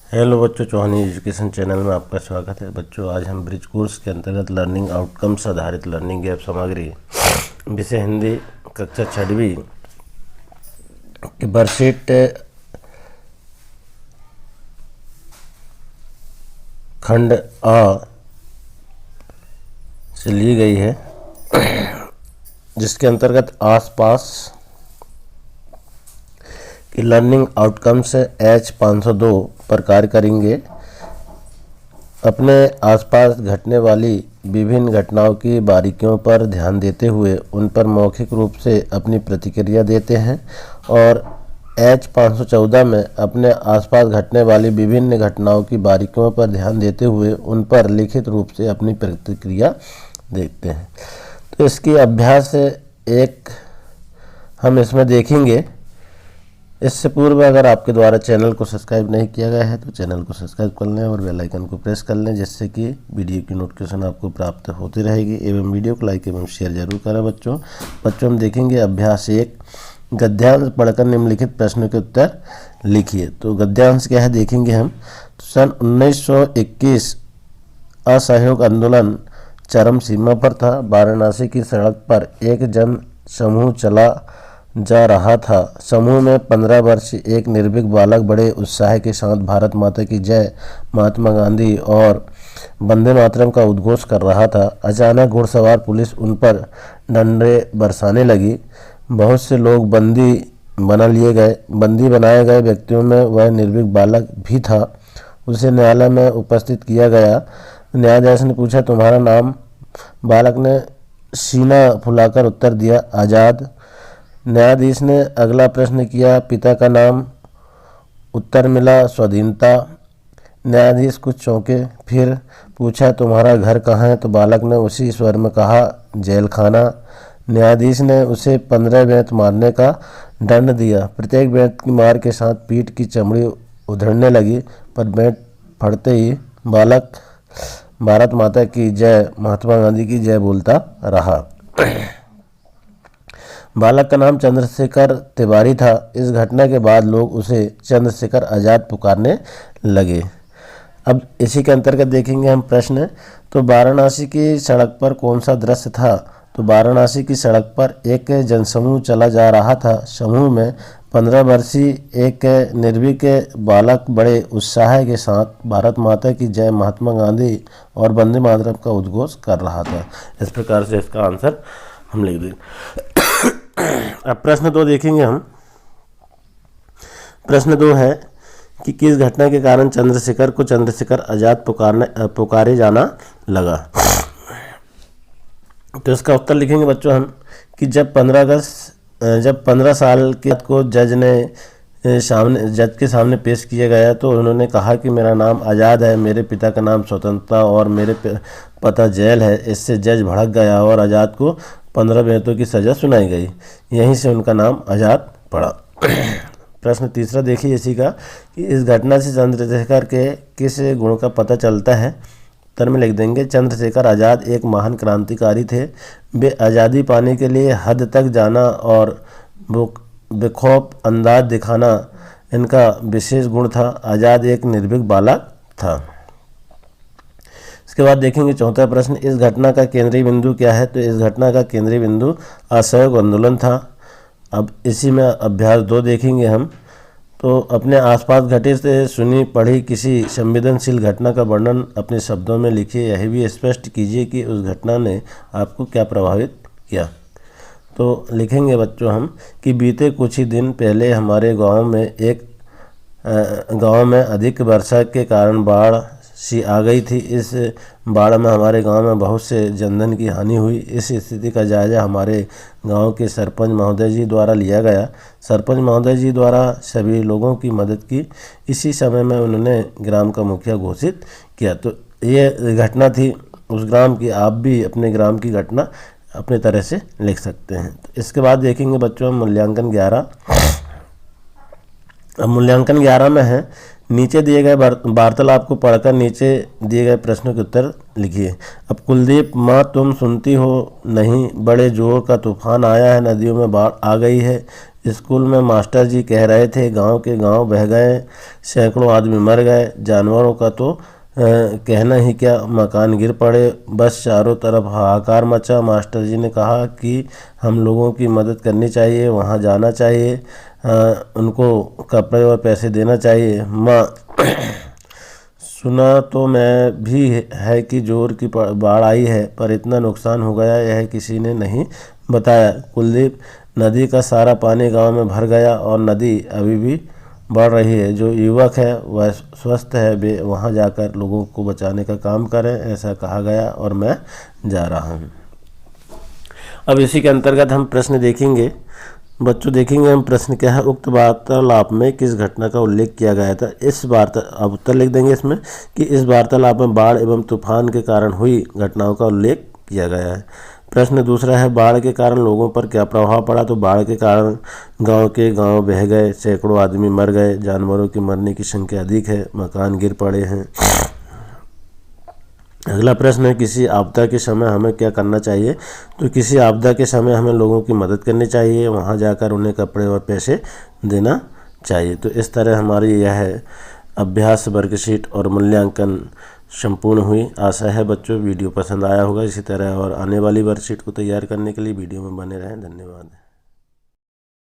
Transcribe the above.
Hello बच्चों, चौहानी education channel में आपका स्वागत है। बच्चों, आज हम ब्रिज कोर्स के अंतर्गत लर्निंग आउटकम्स आधारित लर्निंग गैप सामग्री विषय हिंदी कक्षा 6वीं की वर्कशीट खंड आ से ली गई है, जिसके अंतर्गत आसपास की लर्निंग आउटकम्स H502 पर कार्य करेंगे। अपने आसपास घटने वाली विभिन्न घटनाओं की बारीकियों पर ध्यान देते हुए उन पर मौखिक रूप से अपनी प्रतिक्रिया देते हैं और H514 में अपने आसपास घटने वाली विभिन्न घटनाओं की बारीकियों पर ध्यान देते हुए उन पर लिखित रूप से अपनी प्रतिक्रिया देते हैं। तो इसकी अभ्यास एक हम इसमें देखेंगे। इससे पूर्व अगर आपके द्वारा चैनल को सब्सक्राइब नहीं किया गया है तो चैनल को सब्सक्राइब कर लें और बेल आइकन को प्रेस कर लें, जिससे कि वीडियो की नोटिफिकेशन आपको प्राप्त होती रहेगी। एवं वीडियो को लाइक एवं शेयर जरूर करें। बच्चों हम देखेंगे अभ्यास एक, गद्यांश पढ़कर निम्नलिखित प्रश्नों के उत्तर लिखिए। तो गद्यांश क्या है देखेंगे हम। तो सन 1921 असहयोग आंदोलन चरम सीमा पर था। वाराणसी की सड़क पर एक जन समूह चला जा रहा था। समूह में 15 वर्षीय एक निर्भीक बालक बड़े उत्साह के साथ भारत माता की जय, महात्मा गांधी और वंदे मातरम का उद्घोष कर रहा था। अचानक घुड़सवार पुलिस उन पर डंडे बरसाने लगी। बहुत से लोग बंदी बनाए गए व्यक्तियों में वह निर्भीक बालक भी था। उसे न्यायालय में उपस्थित किया गया। न्यायाधीश ने पूछा, तुम्हारा नाम? बालक ने सीना फुलाकर उत्तर दिया, आज़ाद। न्यायाधीश ने अगला प्रश्न किया, पिता का नाम? उत्तर मिला, स्वाधीनता। न्यायाधीश कुछ चौंके, फिर पूछा, तुम्हारा घर कहाँ है? तो बालक ने उसी स्वर में कहा, जेल खाना। न्यायाधीश ने उसे 15 बेंत मारने का दंड दिया। प्रत्येक बेंत की मार के साथ पीठ की चमड़ी उधड़ने लगी, पर बेंत फटते ही बालक भारत माता की जय, महात्मा गांधी की जय बोलता रहा। बालक का नाम चंद्रशेखर तिवारी था। इस घटना के बाद लोग उसे चंद्रशेखर आज़ाद पुकारने लगे। अब इसी के अंतर्गत देखेंगे हम प्रश्न। तो वाराणसी की सड़क पर कौन सा दृश्य था? तो वाराणसी की सड़क पर एक जनसमूह चला जा रहा था। समूह में 15 वर्षीय एक निर्भीक बालक बड़े उत्साह के साथ भारत माता की जय, महात्मा गांधी और वंदे मातरम का उद्घोष कर रहा था। इस प्रकार से इसका आंसर हम लिख देंगे। अब प्रश्न 2 देखेंगे हम। प्रश्न 2 है कि किस घटना के कारण चंद्रशेखर को चंद्रशेखर आज़ाद पुकारे जाना लगा। तो इसका उत्तर लिखेंगे बच्चों हम कि जब 15 साल के को जज के सामने पेश किया गया तो उन्होंने कहा कि मेरा नाम आज़ाद है, मेरे पिता का नाम स्वतंत्रता और मेरे पता जेल है। इससे जज भड़क गया और आज़ाद को 15 बेंतों की सज़ा सुनाई गई। यहीं से उनका नाम आज़ाद पड़ा। प्रश्न 3 देखिए इसी का कि इस घटना से चंद्रशेखर के किस गुण का पता चलता है। उत्तर में लिख देंगे, चंद्रशेखर आज़ाद एक महान क्रांतिकारी थे। वे आज़ादी पाने के लिए हद तक जाना और बेखौफ अंदाज दिखाना इनका विशेष गुण था। आज़ाद एक निर्भीक बालक था। इसके बाद देखेंगे 4था प्रश्न, इस घटना का केंद्रीय बिंदु क्या है? तो इस घटना का केंद्रीय बिंदु असहयोग आंदोलन था। अब इसी में अभ्यास 2 देखेंगे हम। तो अपने आसपास घटित सुनी पढ़ी किसी संवेदनशील घटना का वर्णन अपने शब्दों में लिखिए। यह भी स्पष्ट कीजिए कि उस घटना ने आपको क्या प्रभावित किया। तो लिखेंगे बच्चों हम कि बीते कुछ ही दिन पहले हमारे गांव में अधिक वर्षा के कारण बाढ़ सी आ गई थी। इस बाढ़ में हमारे गांव में बहुत से जनधन की हानि हुई। इस स्थिति का जायजा हमारे गांव के सरपंच महोदय जी द्वारा लिया गया। सरपंच महोदय जी द्वारा सभी लोगों की मदद की। इसी समय में उन्होंने ग्राम का मुखिया घोषित किया। तो ये घटना थी उस ग्राम की। आप भी अपने ग्राम की घटना अपने तरह से लिख सकते हैं। तो इसके बाद देखेंगे बच्चों मूल्यांकन 11। अब मूल्यांकन 11 में है, नीचे दिए गए वार्तालाप को पढ़कर नीचे दिए गए प्रश्नों के उत्तर लिखिए। अब कुलदीप, माँ तुम सुनती हो नहीं, बड़े जोर का तूफान आया है, नदियों में बाढ़ आ गई है। स्कूल में मास्टर जी कह रहे थे गांव के गांव बह गए, सैकड़ों आदमी मर गए, जानवरों का तो कहना ही क्या, मकान गिर पड़े, बस चारों तरफ हाहाकार मचा। मास्टर जी ने कहा कि हम लोगों की मदद करनी चाहिए, वहां जाना चाहिए, उनको कपड़े और पैसे देना चाहिए। माँ सुना तो मैं भी है कि जोर की बाढ़ आई है, पर इतना नुकसान हो गया यह किसी ने नहीं बताया। कुलदीप, नदी का सारा पानी गांव में भर गया और नदी अभी भी बढ़ रही है। जो युवक है वह स्वस्थ है, वे वहां जाकर लोगों को बचाने का काम करें, ऐसा कहा गया और मैं जा रहा हूं। अब इसी के अंतर्गत हम प्रश्न देखेंगे। बच्चों देखेंगे हम प्रश्न क्या है, उक्त वार्तालाप में किस घटना का उल्लेख किया गया था। इस वार्ता अब उत्तर लिख देंगे इसमें कि इस वार्तालाप में बाढ़ एवं तूफान के कारण हुई घटनाओं का उल्लेख किया गया है। प्रश्न दूसरा है, बाढ़ के कारण लोगों पर क्या प्रभाव पड़ा। तो बाढ़ के कारण गांव के गांव बह गए, सैकड़ों आदमी मर गए, जानवरों की मरने की संख्या अधिक है, मकान गिर पड़े हैं। अगला प्रश्न है, किसी आपदा के समय हमें क्या करना चाहिए। तो किसी आपदा के समय हमें लोगों की मदद करनी चाहिए, वहां जाकर उन्हें कपड़े और पैसे देना चाहिए। तो इस तरह हमारी यह अभ्यास वर्कशीट और मूल्यांकन संपूर्ण हुई। आशा है बच्चों वीडियो पसंद आया होगा। इसी तरह और आने वाली वर्कशीट को तैयार करने के लिए वीडियो में बने रहें। धन्यवाद।